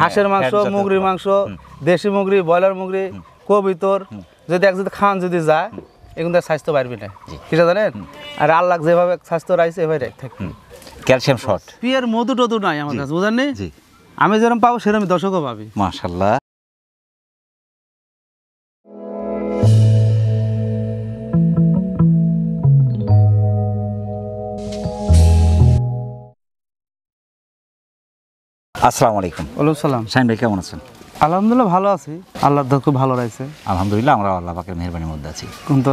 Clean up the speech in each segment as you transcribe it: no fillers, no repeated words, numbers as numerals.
হাঁসের মাংস, মুগরির মাংস, দেশি মুগরি, ব্রয়লার মুগরি, কবিতর যদি একসাথে খান যদি যায় এখন তার স্বাস্থ্য বাড়বে না, কিটা জানেন? আর আল্লাহ যেভাবে স্বাস্থ্য রাখছে এভাবে থাকবে। ক্যালসিয়াম শর্ট, পিয়ার মধু টধু নাই আমার কাছে, বুঝেন নি? আমি যেরকম পাবো সেরকম দর্শকও পাবি। মাশাআল্লাহ। আসসালামু আলাইকুম। ওয়ালাইকুম সালাম। শাহিন ভাই কেমন আছেন? আলহামদুলিল্লাহ ভালো আছি, আল্লাহর দয়া খুব ভালো রয়েছে। আলহামদুলিল্লাহ, আমরা আল্লাহ পাকের মেহেরবানির মধ্যে আছি। কিন্তু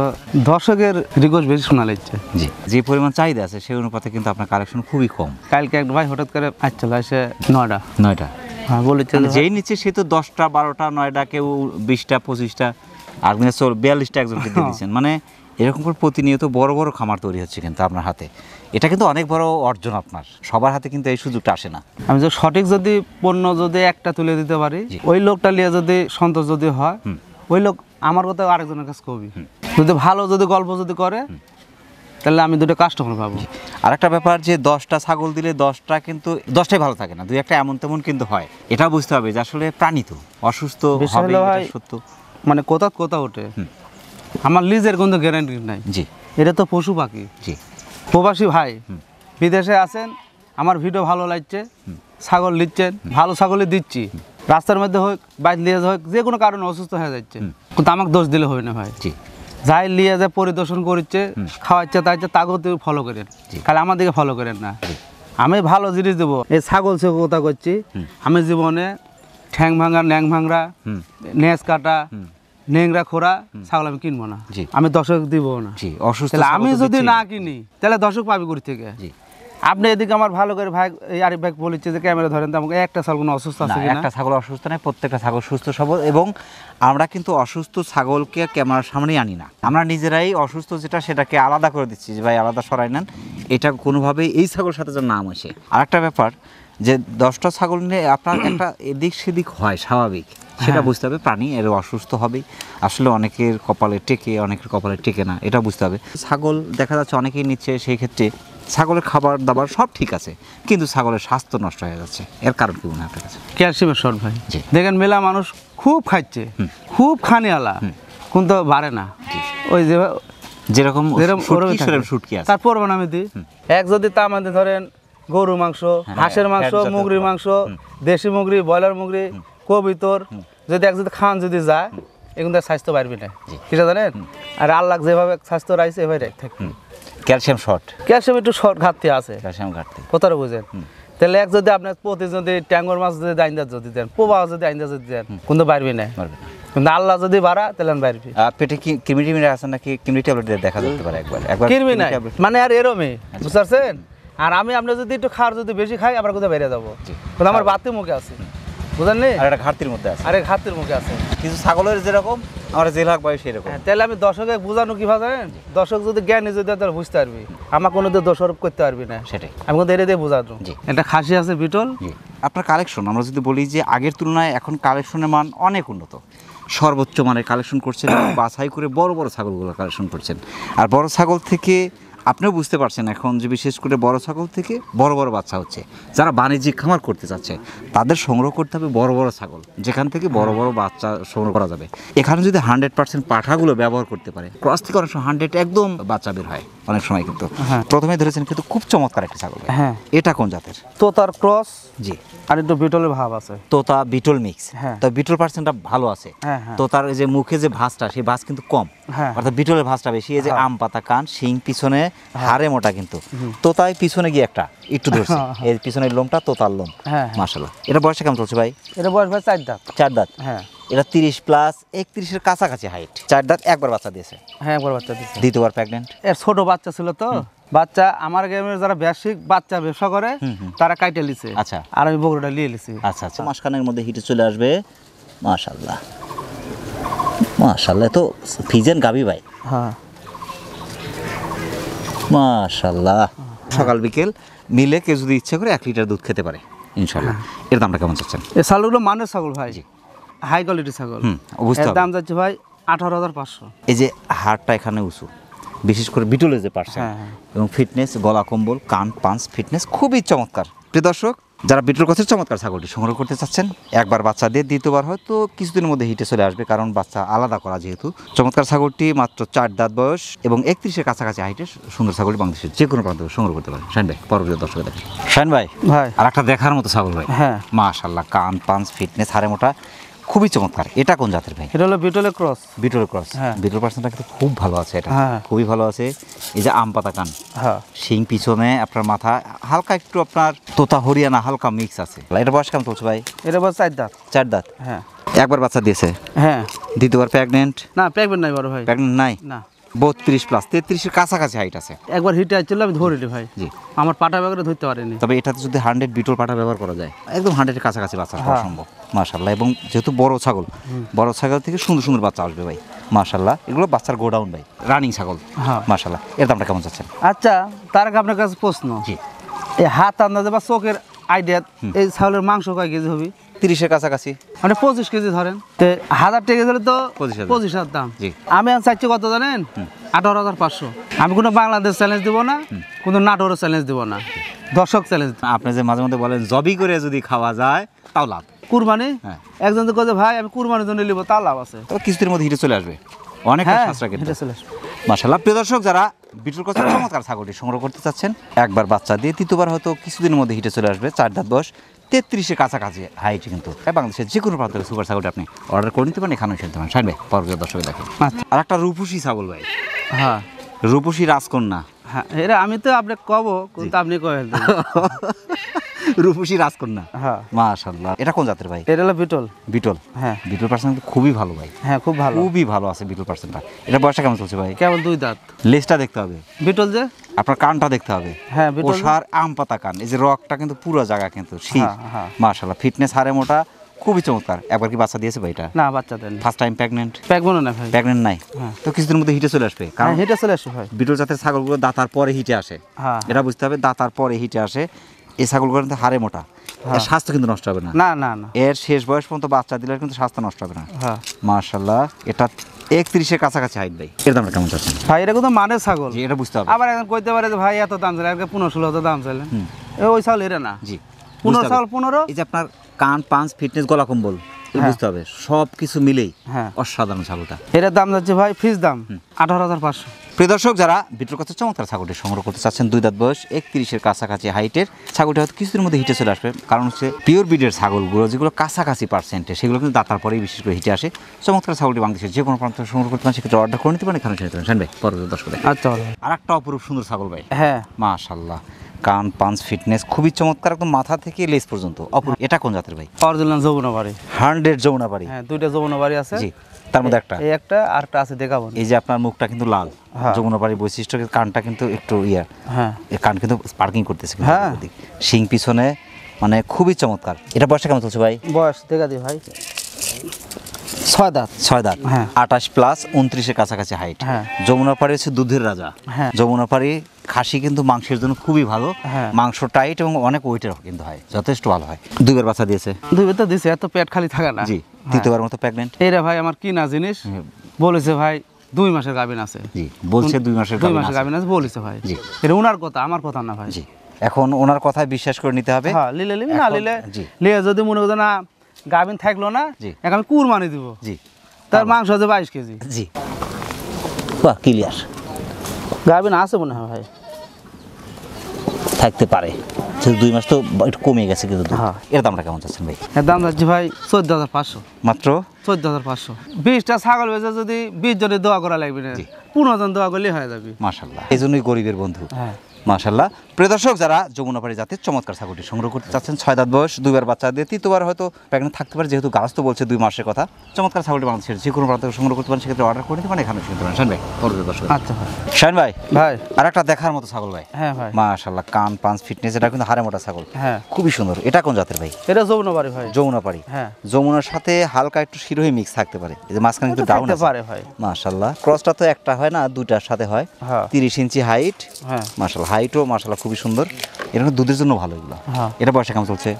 দর্শকের রিকোয়েস্ট বেশি শোনা লাগছে। জি, যে পরিমাণ চাহিদা আছে সেই অনুপাতে কিন্তু আপনার কালেকশন খুবই কম। কালকে এক ভাই হঠাৎ করে আসছিল, এসে 9টা হ্যাঁ বলেছে, যেই নিচে সে তো 10টা 12টা 9টা, কেউ 20টা 25টা, আর 42টা একজনকে দিয়ে দিচ্ছেন। মানে এরকম করে প্রতিনিয়ত বড় বড় খামার তৈরি হচ্ছে কিন্তু আপনার হাতে। এটা কিন্তু অনেক বড় অর্জন আপনার, সবার হাতে কিন্তু এই সুযোগটা আসে না। আমি যদি সঠিক যদি পণ্য যদি একটা তুলে দিতে পারি, ওই লোকটা নিয়ে যদি সন্তোষ যদি হয়, ওই লোক আমার কথা আরেকজনের কাছে কবি, যদি ভালো যদি গল্প যদি করে তাহলে আমি দুটো কাস্টমার পাবো। আর একটা ব্যাপার যে 10টা ছাগল দিলে 10টা কিন্তু 10টাই ভালো থাকে না, দুই একটা এমন তেমন কিন্তু হয়। এটা বুঝতে হবে যে আসলে প্রাণী তো অসুস্থ হবে, এটা সত্য। মানে কোথা ওঠে, আমার লিজের কোনো গ্যারান্টি নাই। জি, এটা তো পশু পাখি। জি, প্রবাসী ভাই বিদেশে আছেন, আমার ভিডিও ভালো লাগছে, ছাগল নিচ্ছেন, ভালো ছাগলই দিচ্ছি, রাস্তার মধ্যে হোক বাইক নিয়ে হোক যে কোনো কারণে অসুস্থ হয়ে যাচ্ছে, কিন্তু আমাকে দোষ দিলে হবে না ভাই। জি, যাই নিয়ে যায় পরিদর্শন করছে, খাওয়াচ্ছে তাইছে, তাকেও ফলো করেন, খালি আমার দিকে ফলো করেন না। আমি ভালো জিনিস দেবো। এই ছাগল সে কথা করছি, আমি জীবনে ঠ্যাং ভাঙা, ন্যাং ভাঙরা, নেজ কাটা, নেংরা খোরা ছাগল আমি কিনবো না, আমি দর্শক দিব না। আমি যদি না কিনি তাহলে দর্শক পাবি করি থেকে। আপনি এদিকে আমার ভালো করে ভাই আরিফ ভাই বলেছে যে ক্যামেরা ধরেন, তো আমাকে একটা ছাগল অসুস্থ আছে কিনা? একটা ছাগল অসুস্থ নয়, প্রত্যেকটা ছাগল সুস্থ সবল। এবং আমরা কিন্তু অসুস্থ ছাগলকে ক্যামেরার সামনেই আনি না, আমরা নিজেরাই অসুস্থ যেটা সেটাকে আলাদা করে দিচ্ছি যে ভাই আলাদা সরাই নেন, এটা কোনোভাবেই এই ছাগলের সাথে যেন নাম আসে। আর একটা ব্যাপার যে 10টা ছাগল নিয়ে আপনার একটা এদিক সেদিক হয় স্বাভাবিক, সেটা বুঝতে হবে। প্রাণী এর অসুস্থ হবেই, আসলে অনেকের কপালে টেকে, অনেকের কপালে টেকে না, এটা বুঝতে হবে। ছাগল দেখা যাচ্ছে অনেকেই নিচ্ছে, সেই ক্ষেত্রে ছাগলের খাবার দাবার সব ঠিক আছে, কিন্তু ছাগলের স্বাস্থ্য নষ্ট হয়ে যাচ্ছে। এর কারণ কি মনে হয় আপনার কাছে? ক্যালসিয়ামের শর্ট ভাই। দেখেন মেলা মানুষ খুব খাচ্ছে, খুব খানিওয়ালা, কিন্তু বাড়ে না। ওই যেরকম শুটকি আছে তারপর আমি দিই এক, যদি তা আমাদের ধরেন গরু মাংস, হাঁসের মাংস, মুগরির মাংস, দেশি মুগরি, ব্রয়লার মুগরি, কবিতর যদি একসাথে খান যদি যায় এখন তার স্বাস্থ্য বাড়বে না, কিটা জানেন? আর আল্লাহ যেভাবে স্বাস্থ্য রাখছে এভাবে থাকবে। ক্যালসিয়াম শর্ট, ক্যালসিয়াম একটু শর্ট ঘাটতি আছে, ক্যালসিয়াম ঘাটতি কোথাও বুঝেন? তাহলে এক যদি আপনার প্রতি যদি ট্যাঙ্গর মাছ যদি আইন্দা যদি দেন, পোবা যদি আইন্দা যদি দেন, কিন্তু বাড়বে না। কিন্তু আল্লাহ যদি বাড়া তাহলে বাড়বে। পেটে কি কৃমি টিমি আছে নাকি? কৃমি ট্যাবলেট দেখা যেতে পারে একবার। কৃমি নাই মানে আর এরমই, বুঝতে পারছেন? আর আমি আপনি যদি একটু খাওয়ার যদি বেশি খাই আবার কোথাও বেরিয়ে যাবো, কিন্তু আমার বাড়তি মুখে আছে, বুঝলেন নি? আর একটা ঘাটতির মধ্যে আছে, আরে ঘাটতির মুখে আছে। কিছু ছাগলের যেরকম আমার জেলাক বয়স এরকম। তাহলে আমি দর্শকে বোঝানো কিভাবে জানেন? দর্শক যদি জ্ঞানী যদি তাহলে বুঝতে পারবি, আমার কোনো দোষারোপ করতে পারবি না, সেটাই আমি কিন্তু এর দিয়ে বোঝানো। একটা খাসি আছে বিটল। আপনার কালেকশন আমরা যদি বলি যে আগের তুলনায় এখন কালেকশনের মান অনেক উন্নত, সর্বোচ্চ মানের কালেকশন করছেন, বাছাই করে বড় বড় ছাগলগুলো কালেকশন করছেন। আর বড় ছাগল থেকে আপনিও বুঝতে পারছেন এখন যে বিশেষ করে বড় ছাগল থেকে বড় বড় বাচ্চা হচ্ছে। যারা বাণিজ্যিক খামার করতে চাচ্ছে তাদের সংগ্রহ করতে হবে বড় বড় ছাগল, যেখান থেকে বড় বড় বাচ্চা সংগ্রহ করা যাবে। এখানে যদি 100% পাঠাগুলো ব্যবহার করতে পারে, ক্রস থেকে অনেক সময় 100 একদম বাচ্চা বের হয় অনেক সময়। কিন্তু প্রথমে ধরেছেন কিন্তু খুব চমৎকার একটা ছাগল। হ্যাঁ, এটা কোন জাতের? তোতার ক্রস। জি, আর একটু বিটলের ভাব আছে, তোতা বিটল মিক্স। তো বিটল পার্সেন্টটা ভালো আছে, তোতার যে মুখে যে ভাঁজটা সেই ভাঁজ কিন্তু কম, অর্থাৎ বিটলের ভাঁজটা বেশি। এই যে আম পাতা কান, শিং পিছনে হাড়ে মোটা, কিন্তু তোতায় পিছনে গিয়ে একটা একটু ধরছে, এই পিছনের লোমটা তোতার লোম। মাশাআল্লাহ। এটা বয়সটা কেমন চলছে ভাই? এটা বয়স ভাই 4 দাঁত। 4 দাঁত। হ্যাঁ, এটা 30 প্লাস 31-এর কাছাকাছি হাইট। 4 দাঁত, একবার বাচ্চা দিয়েছে। হ্যাঁ, একবার বাচ্চা দিয়েছে। দ্বিতীয়বার প্রেগন্যান্ট। এর ছোট বাচ্চা ছিল তো, বাচ্চা আমার গ্রামের যারা বেসিক বাচ্চা ব্যবসা করে তারা কাইটে লিছে। আচ্ছা, আর আমি বগুড়া নিয়ে লিছি। আচ্ছা আচ্ছা, মাসখানেক মধ্যে হিটে চলে আসবে। মাশাআল্লাহ মাশাআল্লাহ। তো ফিজেন গাবি ভাই। হ্যাঁ, মাশাআল্লাহ। সকাল বিকেল মিলে কেউ যদি ইচ্ছে করে 1 লিটার দুধ খেতে পারে ইনশাআল্লাহ। এর দামটা কেমন চাচ্ছেন? এই ছাগলগুলো মানের ছাগল ভাই, হাই কোয়ালিটি ছাগল। এর দাম যাচ্ছে ভাই 18,500। এই যে হাড়টা এখানে উঁচু, বিশেষ করে বিটলের যে পার্সেন্ট এবং ফিটনেস, গলা কম্বল, কান পাঞ্চ ফিটনেস খুবই চমৎকার। প্রিয় দর্শক, যারা বিটল ক্রসের চমৎকার ছাগলটি সংগ্রহ করতে চাচ্ছেন, একবার বাচ্চা দিয়ে দ্বিতীয়বার হয়তো কিছুদিনের মধ্যে হিটে চলে আসবে, কারণ বাচ্চা আলাদা করা যেহেতু। চমৎকার ছাগলটি মাত্র 4 দাঁত বয়স এবং 31-এর কাছাকাছি হাইটের সুন্দর ছাগলটি বাংলাদেশের যে কোনো প্রান্ত থেকে সংগ্রহ করতে পারেন। শাহিন ভাই, পরবর্তী দর্শক দেখেন। শাহিন ভাই, ভাই আর একটা দেখার মতো ছাগল ভাই। হ্যাঁ মাশাআল্লাহ, কান পাঞ্চ ফিটনেস হাড়ে মোটা, খুবই চমৎকার। এটা কোন জাতের ভাই? এটা হলো বিটলের ক্রস। Beetle cross. হ্যাঁ। বিটল পার্সেন্টটা কিন্তু খুব ভালো আছে, এটা হ্যাঁ। খুবই ভালো আছে। এই যে আম পাতা কান, হ্যাঁ শিং পিছনে, আপনার মাথা হালকা একটু আপনার তোতা হরিয়ানা হালকা মিক্স আছে। এটা বয়স কেমন চলছে ভাই? এটা বল 4 দাঁত। 4 দাঁত। হ্যাঁ একবার বাচ্চা দিয়েছে, হ্যাঁ দ্বিতীয়বার প্রেগনেন্ট? না প্রেগনেন্ট নাই বড় ভাই। প্রেগনেন্ট নাই। না 32 প্লাস 33-এর কাছাকাছি হাইট আছে। একবার হিটে আসছিল আমি ধরিনি ভাই। জি। আমার পাটা ব্যাগরে ধরতে পারিনি। তবে এটাতে যদি 100 বিটল পাটা ব্যবহার করা যায়, একদম 100-এর কাছাকাছি বাচ্চা পাওয়া সম্ভব। মাশাআল্লাহ। এবং যেহেতু বড় ছাগল, বড় ছাগল থেকে সুন্দর সুন্দর বাচ্চা আসবে ভাই। মাশাআল্লাহ, এগুলো বাচ্চার গোডাউন ভাই, রানিং ছাগল। হ্যাঁ মাশাআল্লাহ। এর দামটা কেমন চাচ্ছেন? আচ্ছা তার আগে আপনার কাছে প্রশ্ন, জি। এই হাত আন্দাজে বা চোখের আইডিয়া এই ছাগলের মাংস কয় কেজি হবে? 30-এর কাছাকাছি। মানে 25 কেজি ধরেন, তো 1000 টাকা ধরে তো 25,000 25,000 দাম। জি। আমি আর চাইছি কত জানেন? 18,500। আমি কোনো বাংলাদেশ চ্যালেঞ্জ দিব না, কোনো নাটোরের চ্যালেঞ্জ দিব না, দর্শক চ্যালেঞ্জ। আপনি যে মাঝে মধ্যে বলেন জবি করে যদি খাওয়া যায় তাও লাভ। কুরবানি হ্যাঁ। একজন তো কয়ে ভাই আমি কুরবানির জন্য নিব, তার লাভ আছে। তবে কিছুদিনের মধ্যে হিটে চলে আসবে, অনেক হ্যাঁ সাশ্রয় কিন্তু। এটা চলে আসবে। মাশাআল্লাহ। প্রিয় দর্শক, যারা বিটল ক্রসের চমৎকার ছাগলটি সংগ্রহ করতে চাচ্ছেন, একবার বাচ্চা দিয়ে তৃতীয়বার হয়তো কিছুদিনের মধ্যে হিটে চলে আসবে। 4 দাঁত বয়স, 33-এর কাছাকাছি হাইট কিন্তু। বাংলাদেশের যে কোনো প্রান্ত থেকে সুপার ছাগলটি আপনি অর্ডার করে নিতে পারেন, এখানেও কিনতে পারেন। শাহিন ভাই, পরবর্তী দর্শক দেখেন। আচ্ছা। আর একটা রূপসী ছাগল ভাই, হ্যাঁ রূপসী রাজকন্যা। হ্যাঁ এরা আমি তো আপনি কব, কিন্তু আপনি কয়ে দেন। রূপসী রাজকন্যা। হ্যাঁ মাশাআল্লাহ। এটা কোন জাতের ভাই? এটা হলো বিটল। বিটল। হ্যাঁ বিটল পার্সেন্ট খুবই ভালো ভাই, হ্যাঁ খুব ভালো। খুবই ভালো আছে বিটল পার্সেন্টটা। এটা বয়সটা কেমন চলছে ভাই? কেবল 2 দাঁত। লেজটা দেখতে হবে, বিটল যে আপনার কানটা দেখতে হবে। হ্যাঁ বিটল। ওষার আম পাতা কান, এই যে রকটা কিন্তু পুরো জায়গা কিন্তু শির। হ্যাঁ, হ্যাঁ। মাশাআল্লাহ, ফিটনেস হাড়ে মোটা, খুবই চমৎকার। একবার কি বাচ্চা দিয়েছে ভাই এটা? না বাচ্চা দেন। First time pregnant? প্যাকবনো না ভাই। প্রেগনেন্ট নাই। হ্যাঁ। তো কিছুদিনের মধ্যে হিটে চলে আসবে, কারণ হ্যাঁ এটা চলে আসে ভাই। বিটল জাতের ছাগলগুলো দাতার পরে হিটে আসে। হ্যাঁ এটা বুঝতে হবে, দাতার পরে হিটে আসে। এই ছাগলগুলো কিন্তু হাড়ে মোটা, এর স্বাস্থ্য কিন্তু নষ্ট হবে না। না না না। এর শেষ বয়স পর্যন্ত বাচ্চা দিলে কিন্তু স্বাস্থ্য নষ্ট হবে না। হ্যাঁ মাশাআল্লাহ। এটা 31-এর কাছাকাছি হাইট ভাই। এর দামটা কেমন চাচ্ছেন? ভাই এটা কিন্তু মানে ছাগল। জি, এটা বুঝতে হবে। আবার এখন কইতে পারে যে ভাই এত দাম চাইলে, আজকে 15-16 দাম চাইলে, ওই ছাগল এরা না। জি, 15 বুঝতে ছাগল হবে। 15। এই যে আপনার কান পাঞ্চ ফিটনেস গলা কম্বল, এটা হ্যাঁ। বুঝতে হবে সব কিছু মিলেই হ্যাঁ অসাধারণ ছাগলটা। এটার দাম যাচ্ছে ভাই ফিস দাম 18,500। প্রিয় দর্শক, যারা বিটল ক্রসের চমৎকার ছাগলটি সংগ্রহ করতে চাচ্ছেন, 2 দাঁত বয়স, 31-এর কাছাকাছি হাইটের ছাগলটি হয়তো কিছুদিনের মধ্যে হিটে চলে আসবে, কারণ হচ্ছে পিওর ব্রিডের ছাগলগুলো যেগুলো কাছাকাছি পার্সেন্টে, সেগুলো কিন্তু দাতার পরেই বিশেষ করে হিটে আসে। চমৎকার ছাগলটি বাংলাদেশের যে কোনো প্রান্ত থেকে সংগ্রহ করতে পারেন, সেক্ষেত্রে অর্ডার করে নিতে পারেন, এখানে নিতে পারেন। ভাই, পরবর্তী দর্শক দেখেন। আচ্ছা ভালো। আর একটা অপরূপ সুন্দর ছাগল ভাই। হ্যাঁ মাশাআল্লাহ, কান পাঞ্চ ফিটনেস খুবই চমৎকার, একদম মাথা থেকে লেজ পর্যন্ত অপরূপ। এটা কোন জাতের ভাই? অরিজিনাল যমুনাবাড়ি। 100 যমুনাপাড়ি। হ্যাঁ 2টা যমুনাবাড়ি আছে। জি, তার মধ্যে একটা, এই একটা আর একটা আছে দেখাবো। এই যে আপনার মুখটা কিন্তু লাল, হ্যাঁ। যমুনাপাড়ির বৈশিষ্ট্য, কানটা কিন্তু একটু হ্যাঁ এই কান কিন্তু পার্কিং করতেছে কিন্তু হ্যাঁ। এদিক। শিং পিছনে, মানে খুবই চমৎকার। এটা বয়সটা কেমন চলছে ভাই? বয়স দেখা দি ভাই 6 দাঁত। 6 দাঁত। হ্যাঁ। 28 প্লাস 29-এর কাছাকাছি হাইট। হ্যাঁ। যমুনাপাড়ি হচ্ছে দুধের রাজা। হ্যাঁ। যমুনাপাড়ি খাসি কিন্তু মাংসের জন্য খুবই ভালো। হ্যাঁ। মাংস টাইট এবং অনেক ওয়েটের কিন্তু হয়, যথেষ্ট ভালো হয়। 2বার বাচ্চা দিয়েছে। 2 তো দিছে, এত পেট খালি থাকে না। জি, তৃতীয়বার মতো প্রেগনেন্ট। এইরা ভাই আমার কিনা জিনিস, বলেছে ভাই 2 মাসের গাভিন আছে। জি, বলছে 2 মাসের 2 মাসের গাভিন আছে বলেছে ভাই। জি। এটা ওনার কথা, আমার কথা না ভাই। জি, এখন ওনার কথায় বিশ্বাস করে নিতে হবে। হ্যাঁ লিলে লিবি, না এখন- লিলে জি। লিয়ে যদি মনে করতো না গাভিন থাকলো না, জি। এখন আমি কুরবানি দিব, জি, তার মাংস আছে 22 কেজি। জি, বাহ, ক্লিয়ার। গাভিন আছে মনে হয় ভাই। থাকতে পারে, 2 মাস তো একটু কমে গেছে কিন্তু দুধ। হ্যাঁ। এর দামটা কেমন চাচ্ছেন ভাই? এর দাম যাচ্ছে ভাই 14,500। মাত্র 14,500। 20টা ছাগল বেচে যদি 20 জনের দোয়া করা লাগবে না, 15 জন দোয়া করলে হয়ে যাবে। মাশাআল্লাহ, এই জন্যই গরিবের বন্ধু। হ্যাঁ মাশাআল্লাহ। প্রিয় দর্শক, যারা যমুনাপাড়ি জাতের চমৎকার ছাগলটি সংগ্রহ করতে চাচ্ছেন, 6 দাঁত বয়স, 2বার বাচ্চা দিয়ে তৃতীয়বার হয়তো প্রেগনেন্ট থাকতে পারে, যেহেতু গাছ তো বলছে 2 মাসের কথা। চমৎকার ছাগলটি বাংলাদেশের যে কোনো প্রান্ত থেকে সংগ্রহ করতে পারেন, সেক্ষেত্রে অর্ডার করে নিতে পারেন, এখানে শুনতে পারেন। শাহিন ভাই, পরবর্তী দর্শক। আচ্ছা ভাই। শাহিন ভাই, ভাই আর একটা দেখার মতো ছাগল ভাই। হ্যাঁ ভাই। মাশাআল্লাহ, কান পাঞ্চ ফিটনেস, এটা কিন্তু হাড়ে মোটা ছাগল, হ্যাঁ খুবই সুন্দর। এটা কোন জাতের ভাই? এটা যমুনাবাড়ি ভাই। যমুনাপাড়ি। হ্যাঁ যমুনার সাথে হালকা একটু শিরোহী মিক্স থাকতে পারে, এই যে মাঝখানে কিন্তু ডাউন থাকতে আছে। পারে ভাই। মাশাআল্লাহ, ক্রসটা তো একটা হয় না, 2টার সাথে হয়। হ্যাঁ 30 ইঞ্চি হাইট। হ্যাঁ মাশাআল্লাহ, হাইটও মাশাআল্লাহ খুবই সুন্দর। এটা দুধের জন্য ভালো এগুলো। হ্যাঁ। এটা বয়সে কেমন চলছে?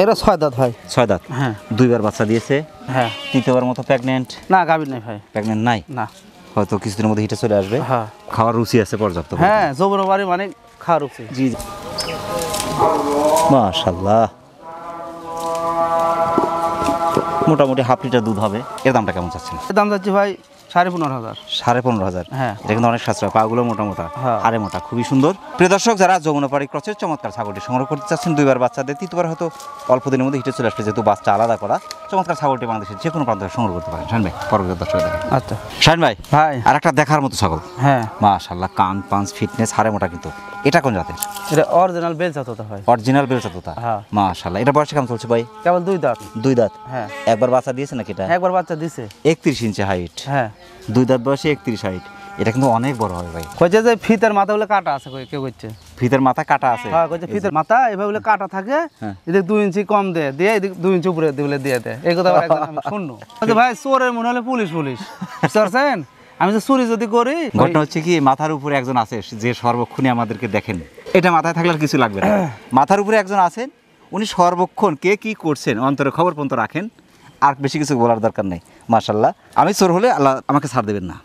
এটা 6 দাঁত ভাই। 6 দাঁত। হ্যাঁ 2বার বাচ্চা দিয়েছে, হ্যাঁ। তৃতীয়বার মতো প্রেগনেন্ট? না গাভিন নাই ভাই। প্রেগনেন্ট নাই, না। হয়তো কিছুদিনের মধ্যে হিটে চলে আসবে। হ্যাঁ খাওয়ার রুচি আছে পর্যাপ্ত। হ্যাঁ যমুনাবাড়ি মানে খাওয়া রুচি। জি। মাশাআল্লাহ, মোটামুটি হাফ লিটার দুধ হবে। এর দামটা কেমন চাচ্ছেন? এর দাম যাচ্ছে ভাই 15,500। 15,500। হ্যাঁ। এটা কিন্তু অনেক সাশ্রয়, পাগুলো মোটা মোটা, হ্যাঁ। হাড়ে মোটা, খুবই সুন্দর। প্রিয় দর্শক, যারা যমুনাপাড়ি ক্রসের চমৎকার ছাগলটি সংগ্রহ করতে চাচ্ছেন, দুইবার বাচ্চা দিয়ে তৃতীয়বার হয়তো অল্প দিনের মধ্যে হিটে চলে আসবে, যেহেতু বাচ্চা আলাদা করা, চমৎকার ছাগলটি বাংলাদেশের যে কোনো প্রান্ত থেকে সংগ্রহ করতে পারেন। শাহিন ভাই, পরবর্তী দর্শক দেখেন। আচ্ছা শাহিন ভাই, ভাই। আর একটা দেখার মতো ছাগল। হ্যাঁ, মাশাআল্লাহ, কান পাঁচ ফিটনেস, হাড়ে মোটা কিন্তু। এটা কোন জাতের? এটা অরিজিনাল বেলচা তোতা ভাই। অরিজিনাল বেলচা তোতা। হ্যাঁ। মাশাআল্লাহ, এটা বয়স কেমন চলছে ভাই? কেবল 2 দাঁত। 2 দাঁত। হ্যাঁ। একবার বাচ্চা দিয়েছে নাকি এটা? একবার বাচ্চা দিছে। 31 ইঞ্চি হাইট। হ্যাঁ। 2 দাঁত বয়সে 31 হাইট। এটা কিন্তু অনেক বড় হবে ভাই। কইছে যে ফিতের মাথা বলে কাটা আছে, কেউ কইছে। ফিতের মাথা কাটা আছে? হ্যাঁ, কইছে ফিতের মাথা এভাবে বলে কাটা থাকে, হ্যাঁ। এদিকে 2 ইঞ্চি কম দিয়ে এদিকে 2 ইঞ্চি উপরে দিলে দিয়ে দেয়। এই কথা একজন আমি শুননো। আচ্ছা ভাই, চোরের মনে হলে পুলিশ বুঝতে পারছেন? আমি যে চুরি যদি করি, ঘটনা হচ্ছে কি, মাথার উপরে একজন আছে যে সর্বক্ষণই আমাদেরকে দেখেন। এটা মাথায় থাকলে আর কিছু লাগবে না। মাথার উপরে একজন আছেন, উনি সর্বক্ষণ কে কি করছেন অন্তরে খবর পর্যন্ত রাখেন, আর বেশি কিছু বলার দরকার নেই। মাশাআল্লাহ, আমি চোর হলে আল্লাহ আমাকে ছাড় দেবেন না।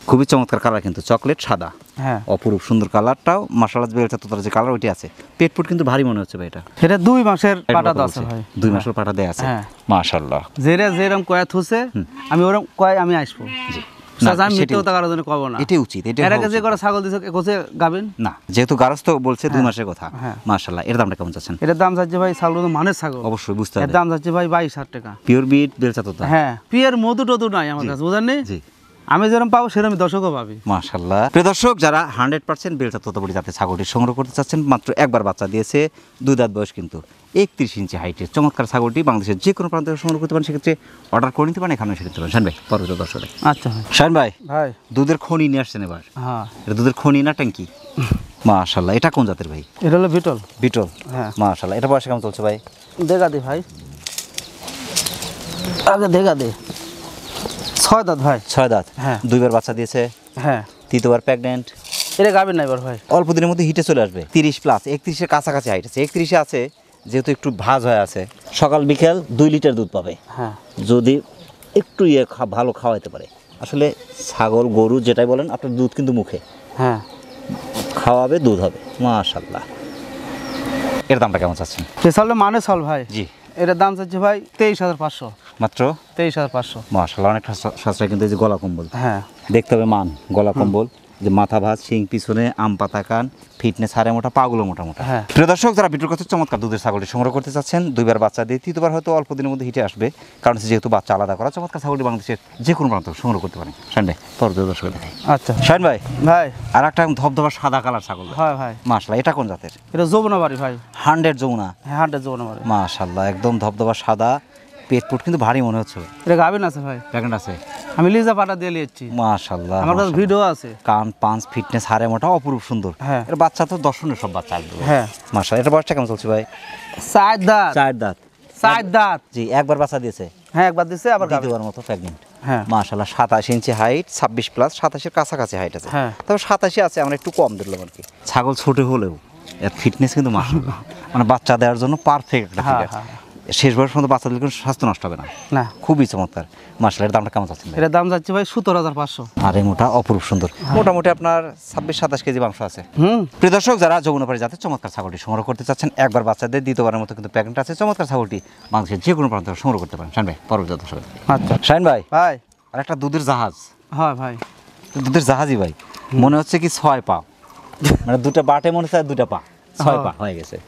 খুবই চমৎকার কালার কিন্তু, চকলেট সাদা, হ্যাঁ, অপরূপ সুন্দর কালারটাও। মাশাআল্লাহ, বেলচা তোতার যে কালার ওইটি আছে। পেট কিন্তু ভারী মনে হচ্ছে ভাই। এটা এটা 2 মাসের পাটা আছে ভাই। 2 মাসের পাটা দেয়া আছে। হ্যাঁ। মাশাআল্লাহ, যেরকম কয়া থুছে, আমি ওরকম কয় আমি আসবো। জি, সাজা আমি মিথ্যে কথা কারোর জন্য কব না। এটাই উচিত। এটা এর আগে যে করে ছাগল দিছে কোসে গাবেন না, যেহেতু গারস্থ বলছে 2 মাসের কথা। হ্যাঁ। মাশাআল্লাহ, এর দামটা কেমন চাচ্ছেন? এটার দাম যাচ্ছে ভাই, ছাগল তো মানের ছাগল, অবশ্যই বুঝতে এর হবে। দাম যাচ্ছে ভাই 22,000 টাকা। পিওর বিট বেলচা তোতা। হ্যাঁ, পিয়ের মধু টধু নাই আমার কাছে, বুঝেন নি? জি, আমি যেরকম পাবো সেরকম দর্শকও পাবি। মাশাআল্লাহ। প্রিয় দর্শক, যারা 100% বেলচা তোতাপুরি জাতের ছাগলটি সংগ্রহ করতে চাচ্ছেন, মাত্র একবার বাচ্চা দিয়েছে, 2 দাঁত বয়স কিন্তু, 31 ইঞ্চি হাইটের চমৎকার ছাগলটি বাংলাদেশের যে কোনো প্রান্ত থেকে সংগ্রহ করতে পারেন। সেক্ষেত্রে অর্ডার করে নিতে পারেন, এখানে এসে নিতে পারেন। শাহিন ভাই, পরবর্তী দর্শক। আচ্ছা ভাই। শাহিন ভাই, ভাই, দুধের খনি নিয়ে আসছেন এবার। হ্যাঁ, এটা দুধের খনি না ট্যাঙ্কি? মাশাআল্লাহ, এটা কোন জাতের ভাই? এটা হলো বিটল। বিটল। হ্যাঁ। মাশাআল্লাহ, এটা বয়স কেমন চলছে ভাই? দেখা দে ভাই, আগে দেখা দে। 6 দাঁত ভাই। 6 দাঁত। হ্যাঁ। 2বার বাচ্চা দিয়েছে, হ্যাঁ, তৃতীয়বার প্রেগনেন্ট। এটা গাবেন না এবার ভাই। অল্প দিনের মধ্যে হিটে চলে আসবে। 30 প্লাস, 31-এর কাছাকাছি হাইট আছে। 31-এ আছে, যেহেতু একটু ভাঁজ হয়ে আছে, সকাল বিকেল 2 লিটার দুধ পাবে, হ্যাঁ, যদি একটু ভালো খাওয়াইতে পারে। আসলে ছাগল গরু যেটাই বলেন, আপনার দুধ কিন্তু মুখে, হ্যাঁ, খাওয়াবে দুধ হবে। মাশাআল্লাহ, এর দামটা কেমন চাচ্ছেন? সে ছাগল মানে ছাগল ভাই। জি, এটার দাম চাচ্ছে ভাই 23,500। মাত্র 23,500। মাশাআল্লাহ, অনেকটা সাশ্রয় কিন্তু। এই যে গলা কম্বল হ্যাঁ, দেখতে হবে, মান গলা কম্বল, যে মাথা ভাঁজ, শিং পিছনে, আম পাতা কান, ফিটনেস, হাড়ে মোটা, পাগুলো মোটা মোটা। হ্যাঁ। প্রিয় দর্শক, যারা বিটুর কাছে চমৎকার দুধের ছাগলটি সংগ্রহ করতে চাচ্ছেন, 2বার বাচ্চা দিয়ে তৃতীয়বার হয়তো অল্প দিনের মধ্যে হিটে আসবে, কারণ যেহেতু বাচ্চা আলাদা করা, চমৎকার ছাগলটি বাংলাদেশের যে কোনো প্রান্ত থেকে সংগ্রহ করতে পারেন। শাহিন ভাই, পরবর্তী দর্শক দেখাই। আচ্ছা শাহিন ভাই, ভাই। আর একটা ধবধবা সাদা কালার ছাগল। হয় ভাই। মাশাআল্লাহ, এটা কোন জাতের? এটা যৌবনা বাড়ি ভাই। 100 যমুনা। হ্যাঁ, 100 যৌবনা বাড়ি। মাশাআল্লাহ, একদম ধবধবা সাদা, পেট কিন্তু ভারী মনে হচ্ছে। এটা গাবেন আছে ভাই। প্রেগনেন্ট আছে? আমি লিজা পাটা দিয়ে লিয়েছি। মাশাআল্লাহ, আমার কাছে ভিডিও আছে। কান পাঁচ ফিটনেস, হাড়ে মোটা, অপরূপ সুন্দর। হ্যাঁ। এর বাচ্চা তো দর্শনের সব বাচ্চা আসবে। হ্যাঁ। মাশাআল্লাহ, এটা বয়সটা কেমন চলছে ভাই? 4 দাঁত। 4 দাঁত। 4 দাঁত। জি, একবার বাচ্চা দিয়েছে, হ্যাঁ, একবার দিছে, আবার গাবে। দ্বিতীয়বার মতো প্রেগনেন্ট। হ্যাঁ, মাশাআল্লাহ, 27 ইঞ্চি হাইট, 26 প্লাস, 27-এর কাছাকাছি হাইট আছে। হ্যাঁ। তবে 87 আছে, আমরা একটু কম দিলাম আর কি। ছাগল ছোট হলেও এর ফিটনেস কিন্তু মাশাআল্লাহ, মানে বাচ্চা দেওয়ার জন্য পারফেক্ট একটা হ্যাঁ, ফিগার। হ্যাঁ। শেষ বয়স পর্যন্ত বাচ্চা দিলে কোনো স্বাস্থ্য নষ্ট হবে না। না, খুবই চমৎকার। মাশাআল্লাহ, এর দামটা কেমন চাচ্ছেন ভাই? এটার দাম যাচ্ছে ভাই 17,500। আরে মোটা, অপরূপ সুন্দর। মোটামুটি আপনার 26-27 কেজি মাংস আছে। হুম। প্রিয় দর্শক, যারা যমুনাপাড়ি জাতের চমৎকার ছাগলটি সংগ্রহ করতে চাচ্ছেন, একবার বাচ্চাদের দ্বিতীয়বারের মতো কিন্তু প্রেগনেন্ট আছে, চমৎকার ছাগলটি বাংলাদেশের যে কোনো প্রান্ত থেকে সংগ্রহ করতে পারেন। শাহিন ভাই, পরবর্তী দর্শক। আচ্ছা শাহিন ভাই, ভাই। আর একটা দুধের জাহাজ। হয় ভাই। দুধের জাহাজই ভাই, মনে হচ্ছে কি 6 পা, মানে 2টা বাটে মনে হচ্ছে 2টা পা, 6 পা হয়ে গেছে।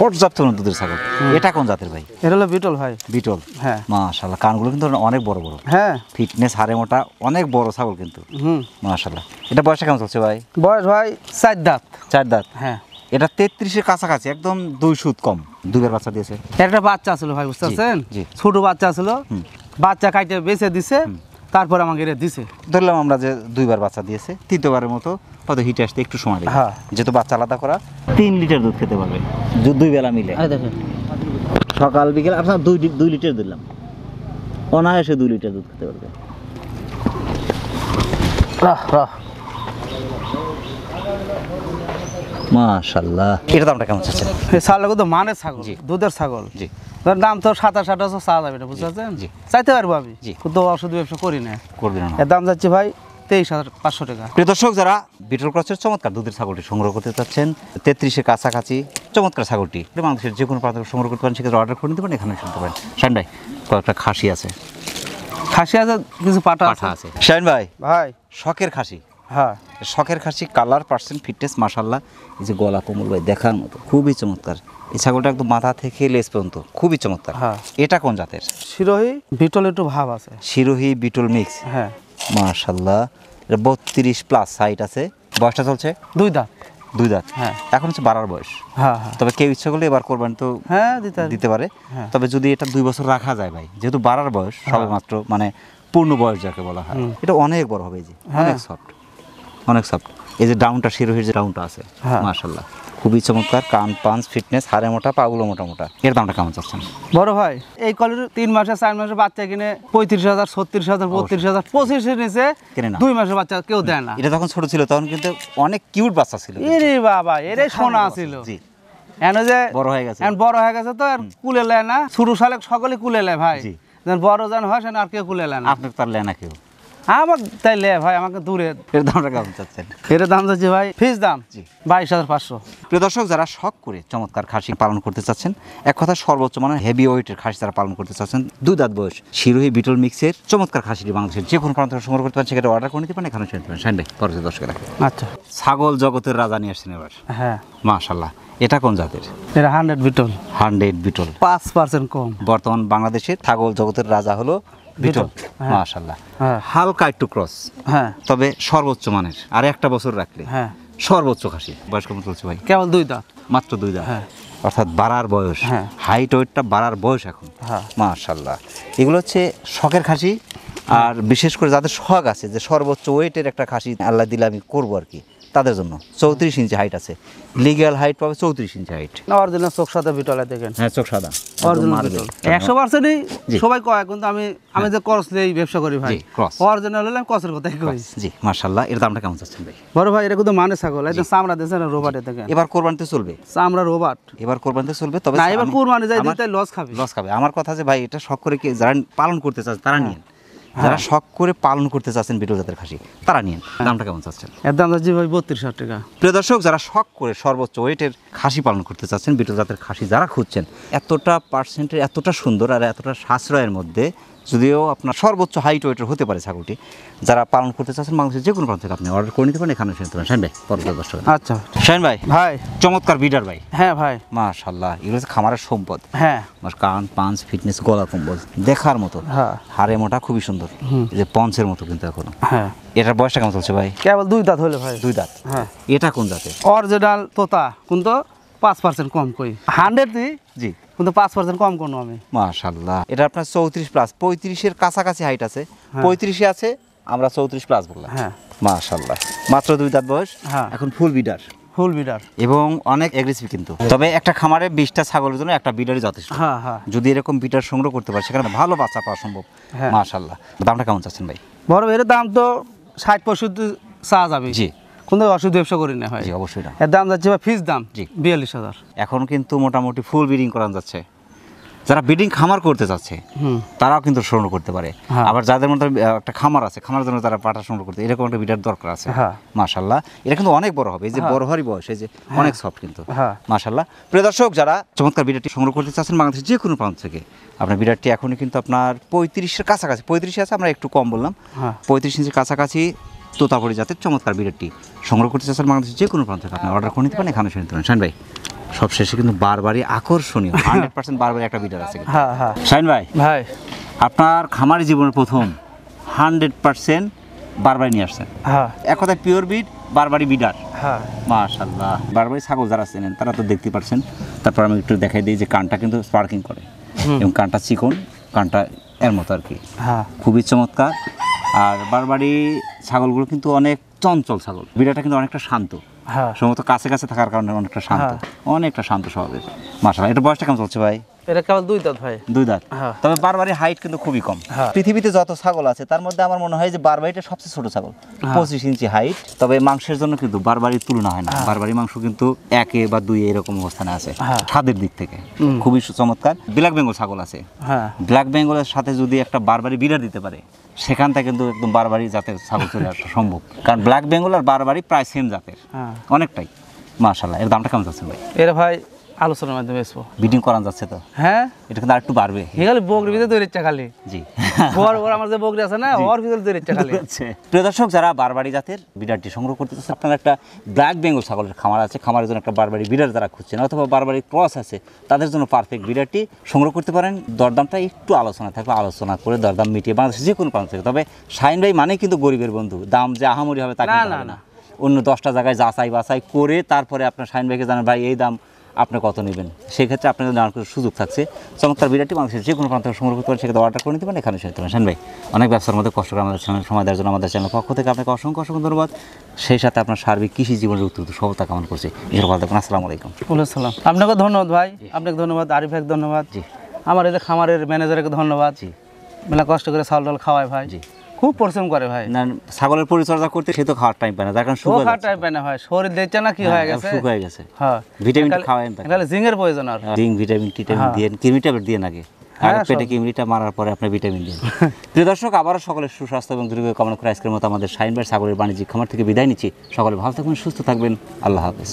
পর্যাপ্ত দুধের ছাগল। এটা কোন জাতের ভাই? এটা হলো বিটল ভাই। বিটল। হ্যাঁ। মাশাআল্লাহ, কানগুলো কিন্তু অনেক বড় বড়। হ্যাঁ। ফিটনেস, হাড়ে মোটা, অনেক বড় ছাগল কিন্তু। হুম। মাশাআল্লাহ, এটা বয়সটা কেমন চলছে ভাই? বয়স ভাই 4 দাঁত। 4 দাঁত। হ্যাঁ। এটা 33-এর কাছাকাছি, একদম 2 সুদ কম। 2বার বাচ্চা দিয়েছে। একটা বাচ্চা ছিল ভাই, বুঝতে পারছেন? জি। ছোট বাচ্চা ছিল, বাচ্চা কাইটে বেঁচে দিছে, তারপর আমাকে এটা দিছে। ধরলাম আমরা যে 2বার বাচ্চা দিয়েছে, তৃতীয়বারের মতো হয়তো হিটে আসতে একটু সময় লাগে। হ্যাঁ। যেহেতু বাচ্চা আলাদা করা, 3 লিটার দুধ খেতে পারবে 2 বেলা মিলে। এই দেখেন, সকাল বিকেল আপনার 2 লিটার দিলাম, অনায়াসে 2 লিটার দুধ খেতে পারবে। রাহ রাহ। মাশাআল্লাহ, এর দামটা কেমন চাচ্ছেন? এই ছাগল কিন্তু মানের ছাগল, জি। দুধের ছাগল। জি, তার দাম তো 27-28 চা যাবে না, বুঝতে পারছেন? জি। চাইতে পারবো আমি, জি। কিন্তু ওষুধ ব্যবসা করি না। করবেন না। এর দাম যাচ্ছে ভাই 23,500 টাকা। প্রিয় দর্শক, যারা বিটল ক্রসের চমৎকার দুধের ছাগলটি সংগ্রহ করতে চাচ্ছেন, 33-এর কাছাকাছি চমৎকার ছাগলটি বাংলাদেশের যে কোনো প্রান্ত সংগ্রহ করতে পারেন, সেক্ষেত্রে অর্ডার করে নিতে পারেন, এখানে শুনতে পারেন। শাহিন ভাই, কয়েকটা খাসি আছে, খাসি আছে, কিছু পাঠা আছে। শাহিন ভাই, ভাই শখের খাসি, হ্যাঁ শখের খাসি, কালার পার্সেন্ট ফিটনেস মাশাআল্লাহ, এই যে গলা কোমল ভাই দেখার মতো, খুবই চমৎকার। এই ছাগলটা একদম মাথা থেকে লেজ পর্যন্ত খুবই চমৎকার। হ্যাঁ। এটা কোন জাতের? শিরোহী বিটল একটু ভাব আছে। শিরোহী বিটল মিক্স, হ্যাঁ মাশাআল্লাহ। এটা 32+ হাইট আছে। বয়সটা চলছে 2 দাঁত। 2 দাঁত। হ্যাঁ। এখন হচ্ছে বাড়ার বয়স। হ্যাঁ হ্যাঁ তবে কেউ ইচ্ছা করলে এবার করবেন তো হ্যাঁ দিতে পারে। হ্যাঁ। তবে যদি এটা 2 বছর রাখা যায় ভাই, যেহেতু বাড়ার বয়স সবেমাত্র, মানে পূর্ণ বয়স যাকে বলা হয়, এটা অনেক বড় হবে। এই যে অনেক সফট, অনেক সফট। এই যে ডাউনটা, শিরোহির যে ডাউনটা আছে, মাশাআল্লাহ খুবই চমৎকার। কান পাঞ্চ ফিটনেস, হাড়ে মোটা, পাগুলো মোটা মোটা। এর দামটা কেমন চাচ্ছেন? বড় ভাই এই কোয়ালিটির 3 মাসে 4 মাসে বাচ্চা কিনে 35,000, 36,000, 32,000, 25,000 নিচে কিনে না। 2 মাসের বাচ্চা কেউ দেয় না। এটা যখন ছোট ছিল তখন কিন্তু অনেক কিউট বাচ্চা ছিল। এরে বাবা, এরে সোনা ছিল। জি, এনে যে বড় হয়ে গেছে। এখন বড় হয়ে গেছে তো আর কুলে লেয় না। ছোট শালে সকলে কুলে লেয় ভাই। জি। যেন বড় যেন হয় সেন আর কেউ কুলে লেয় না। আপনার তার লেনা কেউ? আমার তাই লে ভাই, আমাকে দূরে। এর দামটা কেমন চাচ্ছেন? এর দাম যাচ্ছে ভাই, ফিস দাম জি 22,500। প্রিয় দর্শক, যারা শখ করে চমৎকার খাসি পালন করতে চাচ্ছেন, এক কথা সর্বোচ্চ মানে হেভি ওয়েটের খাসি যারা পালন করতে চাচ্ছেন, 2 দাঁত বয়স শিরোহী বিটল মিক্সের চমৎকার খাসিটি বাংলাদেশের যে কোনো প্রান্ত থেকে সংগ্রহ করতে পারেন, সেক্ষেত্রে অর্ডার করে নিতে পারেন, এখানে শুনতে পারেন। শাহিন ভাই, পরবর্তী দর্শকের রাখেন। আচ্ছা, ছাগল জগতের রাজা নিয়ে আসছেন এবার, হ্যাঁ মাশাআল্লাহ। এটা কোন জাতের? এটা 100 বিটল, 100 বিটল, 5% কম। বর্তমান বাংলাদেশের ছাগল জগতের রাজা হলো বিটল, হ্যাঁ। মাশাআল্লাহ। হ্যাঁ হালকা একটু ক্রস, হ্যাঁ তবে সর্বোচ্চ মানের। আর একটা বছর রাখলে হ্যাঁ সর্বোচ্চ খাসি। বয়স কেমন চলছে ভাই? কেবল 2 দাঁত। মাত্র 2 দাঁত, হ্যাঁ। অর্থাৎ বাড়ার বয়স, হ্যাঁ। হাইট ওয়েটটা বাড়ার বয়স এখন, হ্যাঁ। মাশাআল্লাহ। এগুলো হচ্ছে শখের খাসি। আর বিশেষ করে যাদের শখ আছে যে সর্বোচ্চ ওয়েটের একটা খাসি আল্লাহ দিলে আমি করবো আর কি, তাদের জন্য 34 ইঞ্চি হাইট আছে। লিগ্যাল হাইট পাবে 34 ইঞ্চি হাইট। অরিজিনাল চোখ সাদা বিটলে দেখেন। হ্যাঁ, চোখ সাদা, অরিজিনাল বিটল 100%ই জি। সবাই কয়, কিন্তু আমি যে ক্রস নেই ব্যবসা করি ভাই, জি, cross। অরিজিনাল হলে আমি ক্রসের কথাই কই। জি মাশাআল্লাহ। এর দামটা কেমন চাচ্ছেন ভাই? বড় ভাই এটা কিন্তু মানে ছাগল, একদম চামড়া দিয়েছে না, রোবাটে দেখেন, এবার কোরবানিতে চলবে, চামড়া রোবাট। এবার কোরবানিতে চলবে। তবে না এবার কুরবানি যাই দিতে লস খাবে। লস খাবে। আমার কথা যে ভাই, এটা শখ করে কি যারা পালন করতে চাচ্ছে তারা নিন, যারা শখ করে পালন করতে চাচ্ছেন বিটল জাতের খাসি তারা নিন। দামটা কেমন চাচ্ছেন? এর দাম যাচ্ছে ভাই 32,000 টাকা। প্রিয় দর্শক, যারা শখ করে সর্বোচ্চ ওয়েটের খাসি পালন করতে চাচ্ছেন, বিটল জাতের খাসি যারা খুঁজছেন, এতটা পার্সেন্টের, এতটা সুন্দর আর এতটা সাশ্রয়ের মধ্যে, যদিও আপনার সর্বোচ্চ হাইট ওয়েটের হতে পারে ছাগলটি, যারা পালন করতে চাচ্ছেন বাংলাদেশের যে কোনো প্রান্ত থেকে আপনি অর্ডার করে নিতে পারেন, এখানে শুনতে পারেন। শাহিন ভাই, পরবর্তী দর্শক। আচ্ছা শাহিন ভাই, ভাই, চমৎকার বিডার ভাই, হ্যাঁ ভাই, মাশাআল্লাহ। এগুলো হচ্ছে খামারের সম্পদ। হ্যাঁ আমার কান পাঞ্চ ফিটনেস, গলা কম্বল দেখার মতো, হ্যাঁ হাড়ে মোটা, খুবই সুন্দর। এই যে পঞ্চের মতো কিন্তু এখনো। হ্যাঁ। এটার বয়সটা কেমন চলছে ভাই? কেবল 2 দাঁত হলে ভাই। 2 দাঁত। হ্যাঁ। এটা কোন জাতের? অরিজিনাল তোতা, কিন্তু 5% কম কই। 100 দি জি, কিন্তু 5% কম কোনো আমি। মাশাআল্লাহ। এটা আপনার 34+, 35-এর কাছাকাছি হাইট আছে। 35-এ আছে, আমরা 34+ বললাম। হ্যাঁ। মাশাআল্লাহ, মাত্র 2 দাঁত বয়স। হ্যাঁ। এখন ফুল বিডার ফুল বিডার। এবং অনেক এগ্রেসিভ কিন্তু। তবে একটা খামারে 20টা ছাগলের জন্য একটা বিডারই যথেষ্ট। হ্যাঁ হ্যাঁ। যদি এরকম বিডার সংগ্রহ করতে পারে, সেখানে ভালো বাচ্চা পাওয়া সম্ভব। হ্যাঁ। মাশাআল্লাহ। দামটা কেমন চাচ্ছেন ভাই? বড় এর দাম তো 60-65 চা যাবে। জি, কিন্তু অসুবিধা ব্যবসা করি না ভাই। জি অবশ্যই না। এর দাম যাচ্ছে ভাই, ফিস দাম জি 42,000। এখন কিন্তু মোটামুটি ফুল ব্রিডিং করানো যাচ্ছে। যারা ব্রিডিং খামার করতে চাচ্ছে তারাও কিন্তু সংগ্রহ করতে পারে। হ্যাঁ। আবার যাদের মধ্যে একটা খামার আছে, খামারের জন্য তারা পাঠা সংগ্রহ করতে, এরকম একটা বিডার দরকার আছে। হ্যাঁ। মাশাআল্লাহ, এটা কিন্তু অনেক বড় হবে। এই যে বড় হওয়ারই বয়স, এই যে অনেক সফট কিন্তু। হ্যাঁ। মাশাআল্লাহ। প্রিয় দর্শক, যারা চমৎকার বিডারটি সংগ্রহ করতে চাচ্ছেন বাংলাদেশের যে কোনো প্রান্ত থেকে, আপনার বিডারটি এখনই কিন্তু আপনার 35-এর কাছাকাছি, 35 আছে, আমরা একটু কম বললাম, হ্যাঁ। 35 ইঞ্চির কাছাকাছি তোতাপুরি জাতের চমৎকার বিডারটি সংগ্রহ করতে চাচ্ছেন বাংলাদেশের যে কোনো প্রান্ত থেকে আপনি অর্ডার করে নিতে পারেন, এখানে শুনতে পারেন। শাহিন ভাই, সবশেষে কিন্তু বারবারই আকর্ষণীয় 100% বারবারই একটা বিডার আছে কিন্তু। হ্যাঁ হ্যাঁ। শাহিন ভাই, ভাই আপনার খামারি জীবনের প্রথম 100% বারবারই নিয়ে আসছেন। হ্যাঁ। এক কথায় পিওর বিড, বারবারই বিডার। হ্যাঁ। মাশাআল্লাহ। বারবারই ছাগল যারা চেনেন তারা তো দেখতে পাচ্ছেন। তারপর আমি একটু দেখাই দিই যে কানটা কিন্তু স্পার্কিং করে এবং কানটা চিকন, কানটা এর মতো আর কি, হ্যাঁ। খুবই চমৎকার। আর বারবারই ছাগলগুলো কিন্তু অনেক চঞ্চল ছাগল। বিড়াটা কিন্তু অনেকটা শান্ত, হ্যাঁ। সম্ভবত কাছে কাছে থাকার কারণে অনেকটা শান্ত, অনেকটা শান্ত স্বভাবের। মাশাআল্লাহ। এটা বয়সটা কেমন চলছে ভাই? এটা কেবল 2 দাঁত ভাই। 2 দাঁত। হ্যাঁ। তবে বারবারি হাইট কিন্তু খুবই কম। হ্যাঁ। পৃথিবীতে যত ছাগল আছে তার মধ্যে আমার মনে হয় যে বারবারিটা সবচেয়ে ছোট ছাগল। 25 ইঞ্চি হাইট। তবে মাংসের জন্য কিন্তু বারবারির তুলনা হয় না। বারবারি মাংস কিন্তু 1 বা 2 এরকম অবস্থানে আছে। স্বাদের দিক থেকে খুবই চমৎকার। ব্ল্যাক বেঙ্গল ছাগল আছে। হ্যাঁ। ব্ল্যাক বেঙ্গলের সাথে যদি একটা বারবারি বিড়ার দিতে পারে সেখান থেকে কিন্তু একদম বারবারি জাতের ছাগল চলে আসা সম্ভব। কারণ ব্ল্যাক বেঙ্গল আর বারবারি প্রায় সেম জাতের। হ্যাঁ। অনেকটাই। মাশাআল্লাহ। এর দামটা কেমন যাচ্ছে ভাই? এর ভাই আলোচনার মাধ্যমে বেচবো। বিডিং করান যাচ্ছে তো? হ্যাঁ। এটা কিন্তু আরেকটু বাড়বে। এখানে বকরির ভিতরে তৈরি ইচ্ছা খালি। জি। বড় বড় আমার যে বকরি আছে না, ওর ভিতরে তৈরি ইচ্ছা খালি। প্রিয় দর্শক, যারা বারবারি জাতের বিড়ারটি সংগ্রহ করতে চাচ্ছেন, আপনার একটা ব্ল্যাক বেঙ্গল ছাগলের খামার আছে, খামারের জন্য একটা বারবারি বিড়ার যারা খুঁজছেন অথবা বারবারি ক্রস আছে, তাদের জন্য পারফেক্ট বিড়ারটি সংগ্রহ করতে পারেন। দরদামটা একটু আলোচনা থাকবে, আলোচনা করে দরদাম মিটিয়ে বাংলাদেশের যে কোনো প্রান্ত থেকে। তবে শাহিন ভাই মানে কিন্তু গরিবের বন্ধু, দাম যে আহামরি হবে তা কিন্তু হবে না। অন্য 10টা জায়গায় যাচাই বাছাই করে তারপরে আপনার শাহিন ভাইকে জানান ভাই এই দাম আপনি কত নেবেন, সেক্ষেত্রে আপনাদের জানার সুযোগ থাকছে। চমৎকার বিড়ারটি বাংলাদেশের যে কোনো প্রান্ত থেকে সংগ্রহ করতে পারেন, সেক্ষেত্রে অর্ডার করে নিতে পারেন, এখানে সেটা শাহিন ভাই অনেক ব্যবসার মধ্যে কষ্ট করে আমাদের চ্যানেল সময় দেওয়ার জন্য আমাদের চ্যানেল পক্ষ থেকে আপনাকে অসংখ্য অসংখ্য ধন্যবাদ। সেই সাথে আপনার সার্বিক কৃষি জীবনের উত্তর সফলতা কামনা করছি। আসসালামু আলাইকুম। সালাম। আপনাকে ধন্যবাদ ভাই, আপনাকে ধন্যবাদ, আরিফ ভাইকে ধন্যবাদ, জি। আমার এই যে খামারের ম্যানেজারকে ধন্যবাদ। জি। মেলা কষ্ট করে চাল ডাল খাওয়ায় ভাই। জি। খুব পরিশ্রম করে ভাই। না, ছাগলের পরিচর্যা করতে সে তো খাওয়ার টাইম পায় না, যার কারণে শুকিয়ে খাওয়ার টাইম পায় না ভাই, শরীর দেখছে না কি হয়ে গেছে, শুকিয়ে গেছে। হ্যাঁ, ভিটামিন খাওয়ায়েন তাকে। তাহলে জিঙ্কের প্রয়োজন আর জিঙ্ক, ভিটামিন, টিটামিন দিয়ে কৃমি ট্যাবলেট দিয়ে নাকি আর পেটে কৃমিটা মারার পরে আপনি ভিটামিন দিন। প্রিয় দর্শক, আবারও সকলের সুস্বাস্থ্য এবং দীর্ঘ কামনা করে আজকের মতো আমাদের শাহিন ভাই ছাগলের বাণিজ্যিক খামার থেকে বিদায় নিচ্ছি। সকলে ভালো থাকবেন, সুস্থ থাকবেন। আল্লাহ হাফেজ।